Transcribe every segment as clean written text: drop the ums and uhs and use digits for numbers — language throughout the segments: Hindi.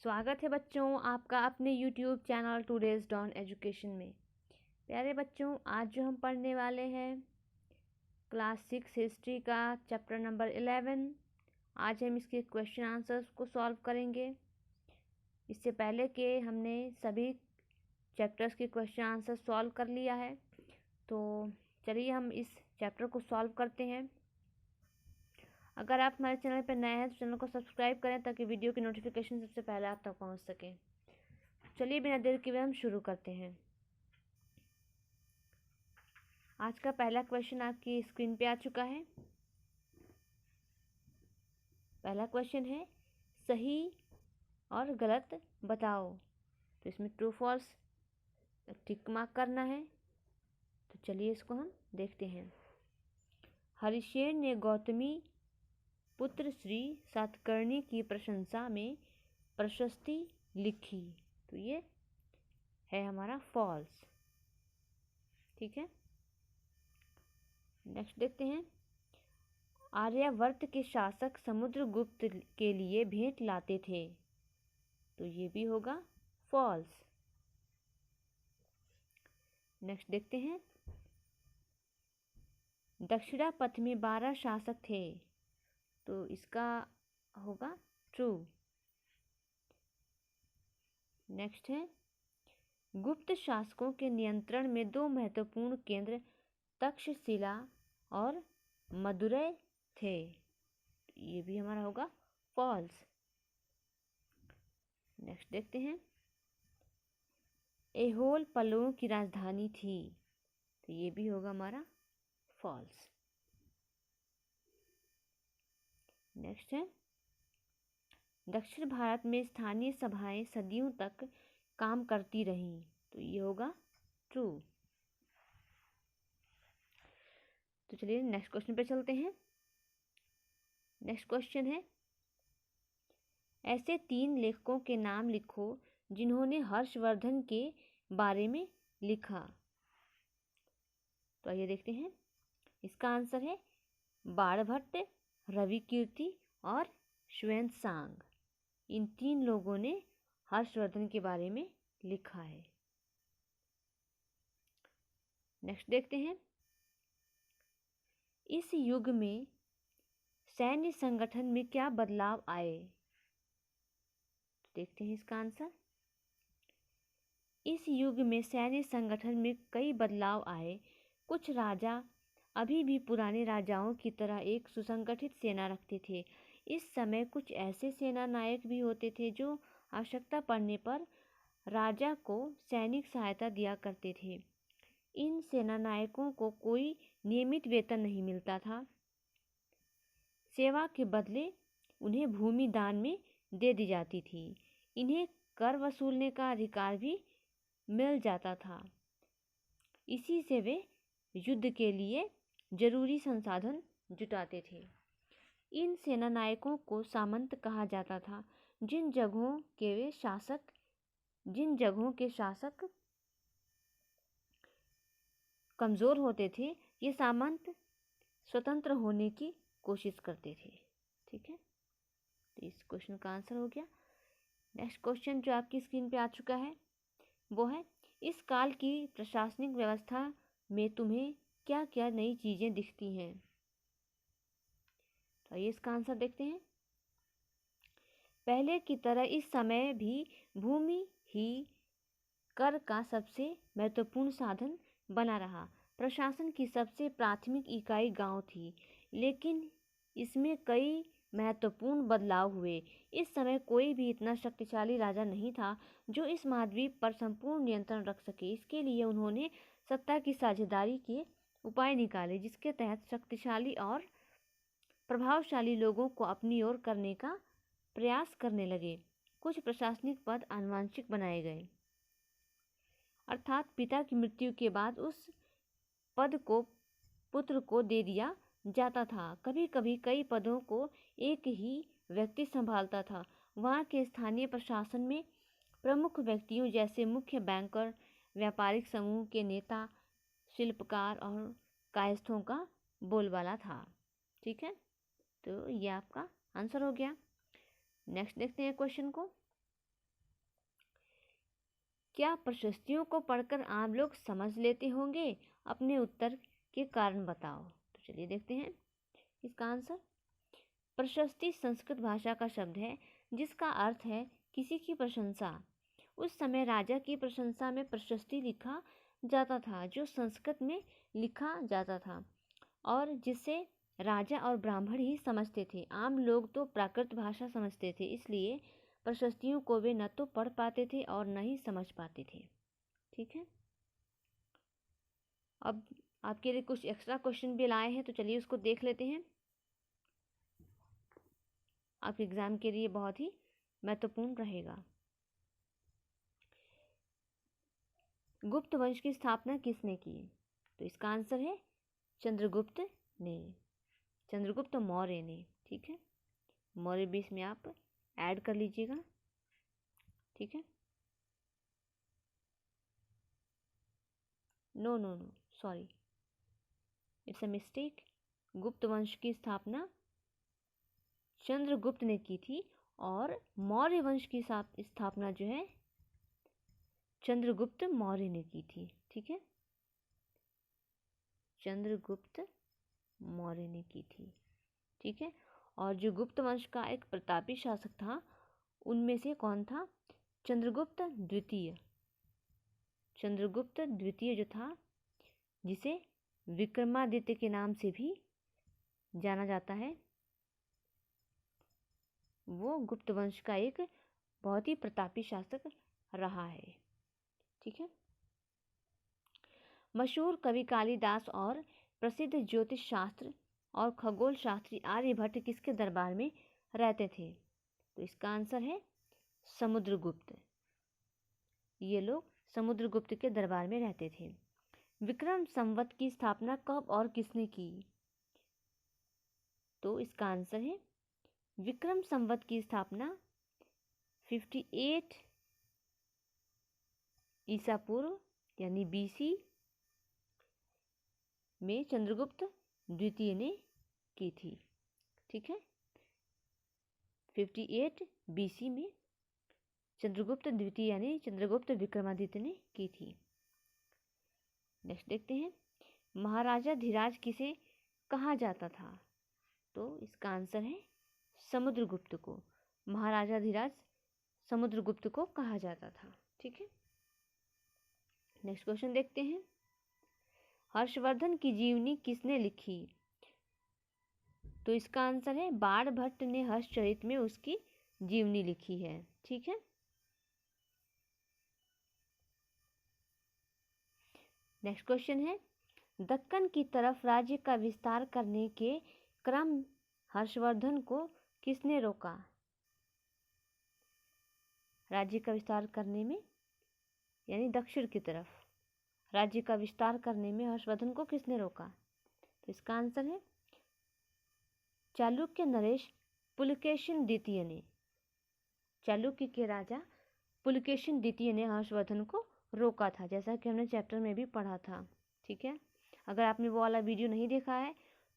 स्वागत है बच्चों आपका अपने YouTube channel today's dawn education में। प्यारे बच्चों, आज जो हम पढ़ने वाले हैं क्लास 6 हिस्ट्री का चैप्टर नंबर 11। आज हम इसके क्वेश्चन आंसर्स को सॉल्व करेंगे। इससे पहले कि हमने सभी चैप्टर्स के क्वेश्चन आंसर सॉल्व कर लिया है, तो चलिए हम इस चैप्टर को सॉल्व करते हैं। अगर आप हमारे चैनल पर नए हैं तो चैनल को सब्सक्राइब करें ताकि वीडियो की नोटिफिकेशन सबसे पहले आप तक पहुंच सके। चलिए बिना देर किए हम शुरू करते हैं। आज का पहला क्वेश्चन आपकी स्क्रीन पे आ चुका है। पहला क्वेश्चन है सही और गलत बताओ। तो इसमें ट्रू फॉल्स टिक मार्क करना है। तो चलिए इसको हम देखते हैं। हरिशेन ने गौतमी पुत्र श्री सातकर्णी की प्रशंसा में प्रशस्ति लिखी। तो ये है हमारा फॉल्स। ठीक है, नेक्स्ट देखते हैं। आर्यावर्त के शासक समुद्रगुप्त के लिए भेंट लाते थे। तो ये भी होगा फॉल्स। नेक्स्ट देखते हैं। दक्षिणापथ में 12 शासक थे। तो इसका होगा ट्रू। नेक्स्ट है गुप्त शासकों के नियंत्रण में 2 महत्वपूर्ण केंद्र तक्षशिला और मदुरै थे। ये भी हमारा होगा फॉल्स। नेक्स्ट देखते हैं। एहोल पल्लवों की राजधानी थी। तो ये भी होगा हमारा फॉल्स। नेक्स्ट है दक्षिण भारत में स्थानीय सभाएं सदियों तक काम करती रहीं। तो ये होगा ट्रू। तो चलिए नेक्स्ट क्वेश्चन पे चलते हैं। नेक्स्ट क्वेश्चन है ऐसे 3 लेखकों के नाम लिखो जिन्होंने हर्षवर्धन के बारे में लिखा। तो आइए देखते हैं। इसका आंसर है बाणभट्ट, रविकीर्ति और श्वेतसांग। इन 3 लोगों ने हर्षवर्धन के बारे में लिखा है। नेक्स्ट देखते हैं। इस युग में सैन्य संगठन में क्या बदलाव आए। देखते हैं इसका आंसर। इस युग में सैन्य संगठन में कई बदलाव आए। कुछ राजा अभी भी पुराने राजाओं की तरह एक सुसंगठित सेना रखते थे। इस समय कुछ ऐसे सेना नायक भी होते थे जो आवश्यकता पड़ने पर राजा को सैनिक सहायता दिया करते थे। इन सेना नायकों को कोई नियमित वेतन नहीं मिलता था। सेवा के बदले उन्हें भूमि दान में दे दी जाती थी। इन्हें कर वसूलने का अधिकार भी मिल जाता था। इसी से वे युद्ध के लिए जरूरी संसाधन जुटाते थे। इन सेना नायकों को सामंत कहा जाता था। जिन जगहों के शासक कमजोर होते थे, ये सामंत स्वतंत्र होने की कोशिश करते थे। ठीक है, तो इस क्वेश्चन का आंसर हो गया। नेक्स्ट क्वेश्चन जो आपकी स्क्रीन पे आ चुका है वो है इस काल की प्रशासनिक व्यवस्था में तुम्हें क्या क्या नई चीजें दिखती हैं। तो आइए इसका आंसर देखते हैं। पहले की तरह इस समय भी भूमि ही कर का सबसे महत्वपूर्ण साधन बना रहा। प्रशासन की सबसे प्राथमिक इकाई गांव थी, लेकिन इसमें कई महत्वपूर्ण बदलाव हुए। इस समय कोई भी इतना शक्तिशाली राजा नहीं था जो इस महाद्वीप पर संपूर्ण नियंत्रण रख सके। इसके लिए उन्होंने सत्ता की साझेदारी के उपाय निकाले, जिसके तहत शक्तिशाली और प्रभावशाली लोगों को अपनी ओर करने का प्रयास करने लगे। कुछ प्रशासनिक पद आनुवंशिक बनाए गए, अर्थात पिता की मृत्यु के बाद उस पद को पुत्र को दे दिया जाता था। कभी कभी कई पदों को एक ही व्यक्ति संभालता था। वहाँ के स्थानीय प्रशासन में प्रमुख व्यक्तियों जैसे मुख्य बैंकर, व्यापारिक समूह के नेता, शिल्पकार और कायस्थों का बोलबाला था। ठीक है, तो ये आपका आंसर हो गया। नेक्स्ट देखते हैं क्वेश्चन को। क्या प्रशस्तियों को पढ़कर आम लोग समझ लेते होंगे? अपने उत्तर के कारण बताओ। तो चलिए देखते हैं इसका आंसर। प्रशस्ति संस्कृत भाषा का शब्द है जिसका अर्थ है किसी की प्रशंसा। उस समय राजा की प्रशंसा में प्रशस्ति लिखा जाता था जो संस्कृत में लिखा जाता था और जिसे राजा और ब्राह्मण ही समझते थे। आम लोग तो प्राकृत भाषा समझते थे, इसलिए प्रशस्तियों को वे न तो पढ़ पाते थे और न ही समझ पाते थे। ठीक है, अब आपके लिए कुछ एक्स्ट्रा क्वेश्चन भी लाए हैं, तो चलिए उसको देख लेते हैं। आपके एग्जाम के लिए बहुत ही महत्वपूर्ण रहेगा। गुप्त वंश की स्थापना किसने की? तो इसका आंसर है चंद्रगुप्त ने, चंद्रगुप्त मौर्य ने। ठीक है, मौर्य भी इसमें आप ऐड कर लीजिएगा। ठीक है, no no no sorry, it's a mistake. Gupta वंश की स्थापना चंद्रगुप्त ने की थी और मौर्य वंश की स्थापना जो है चंद्रगुप्त मौर्य ने की थी। ठीक है, चंद्रगुप्त मौर्य ने की थी। ठीक है, और जो गुप्त वंश का एक प्रतापी शासक था उनमें से कौन था? चंद्रगुप्त द्वितीय। चंद्रगुप्त द्वितीय जो था, जिसे विक्रमादित्य के नाम से भी जाना जाता है, वो गुप्त वंश का एक बहुत ही प्रतापी शासक रहा है। ठीक है, मशहूर कवि कालिदास और प्रसिद्ध ज्योतिष शास्त्र और खगोल शास्त्री आर्यभट्ट किसके दरबार में रहते थे? तो इसका आंसर है समुद्रगुप्त। ये लोग समुद्रगुप्त के दरबार में रहते थे। विक्रम संवत की स्थापना कब और किसने की? तो इसका आंसर है विक्रम संवत की स्थापना 58 ईसा पूर्व यानी BC में चंद्रगुप्त द्वितीय ने की थी। ठीक है, 58 BC में चंद्रगुप्त द्वितीय यानी चंद्रगुप्त विक्रमादित्य ने की थी। नेक्स्ट देखते हैं, महाराजा धीराज किसे कहा जाता था? तो इसका आंसर है समुद्रगुप्त को। महाराजा धीराज समुद्रगुप्त को कहा जाता था। ठीक है, नेक्स्ट क्वेश्चन देखते हैं, हर्षवर्धन की जीवनी किसने लिखी? तो इसका आंसर है बाणभट्ट ने हर्षचरित में उसकी जीवनी लिखी है। ठीक है, नेक्स्ट क्वेश्चन है, दक्कन की तरफ राज्य का विस्तार करने के क्रम हर्षवर्धन को किसने रोका? राज्य का विस्तार करने में यानी दक्षिण की तरफ राज्य का विस्तार करने में हर्षवर्धन को किसने रोका? तो इसका आंसर है चालुक्य नरेश पुलकेशिन द्वितीय ने। चालुक्य के राजा पुलकेशिन द्वितीय ने हर्षवर्धन को रोका था, जैसा कि हमने चैप्टर में भी पढ़ा था। ठीक है, अगर आपने वो वाला वीडियो नहीं देखा है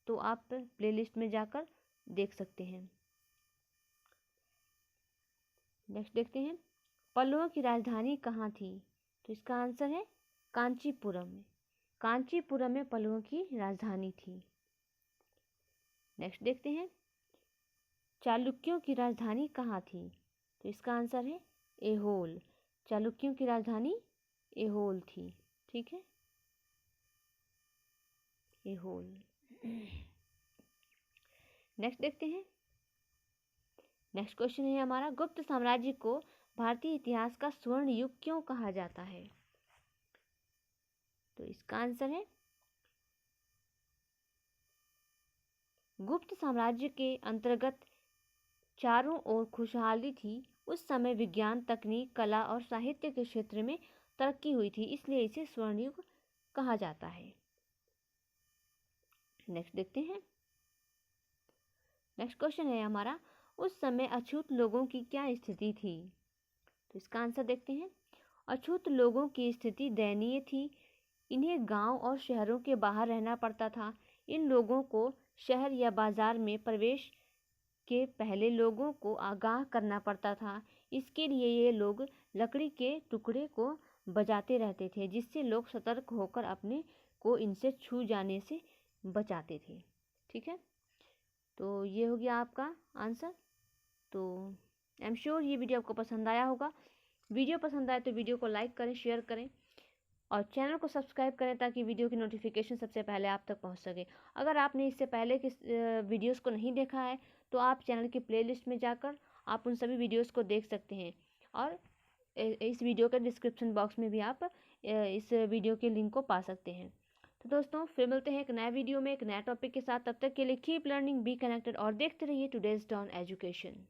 तो आप प्लेलिस्ट में जाकर देख सकते हैं। नेक्स्ट देखते हैं, पल्लवों की राजधानी कहाँ थी? तो इसका आंसर है कांचीपुरम में। कांचीपुरम में पल्लवों की राजधानी थी। नेक्स्ट देखते हैं, चालुक्यों की राजधानी कहाँ थी? तो इसका आंसर है ऐहोल। चालुक्यों की राजधानी ऐहोल थी। ठीक है, ऐहोल। नेक्स्ट देखते हैं, नेक्स्ट क्वेश्चन है हमारा, गुप्त साम्राज्य को भारतीय इतिहास का स्वर्ण युग क्यों कहा जाता है? तो इसका आंसर है गुप्त साम्राज्य के अंतर्गत चारों ओर खुशहाली थी। उस समय विज्ञान, तकनीक, कला और साहित्य के क्षेत्र में तरक्की हुई थी, इसलिए इसे स्वर्ण युग कहा जाता है। नेक्स्ट देखते हैं, नेक्स्ट क्वेश्चन है हमारा, उस समय अछूत लोगों की क्या स्थिति थी? तो इसका आंसर देखते हैं, अछूत लोगों की स्थिति दयनीय थी। इन्हें गांव और शहरों के बाहर रहना पड़ता था। इन लोगों को शहर या बाजार में प्रवेश के पहले लोगों को आगाह करना पड़ता था। इसके लिए ये लोग लकड़ी के टुकड़े को बजाते रहते थे, जिससे लोग सतर्क होकर अपने को इनसे छू जाने से बचाते थे। ठीक है, तो ये हो गया आपका आंसर। तो आई एम श्योर ये वीडियो आपको पसंद आया होगा। वीडियो पसंद आए तो वीडियो को लाइक करें, शेयर करें और चैनल को सब्सक्राइब करें ताकि वीडियो की नोटिफिकेशन सबसे पहले आप तक पहुंच सके। अगर आपने इससे पहले के वीडियोस को नहीं देखा है तो आप चैनल की प्लेलिस्ट में जाकर आप उन सभी वीडियोस को देख सकते हैं और इस वीडियो के डिस्क्रिप्शन बॉक्स में भी आप इस वीडियो के लिंक को पा सकते हैं। तो दोस्तों फिर मिलते हैं एक नए वीडियो में एक नए टॉपिक के साथ। तब तक के लिए कीप लर्निंग, बी कनेक्टेड और देखते रहिए टुडेज टर्न एजुकेशन।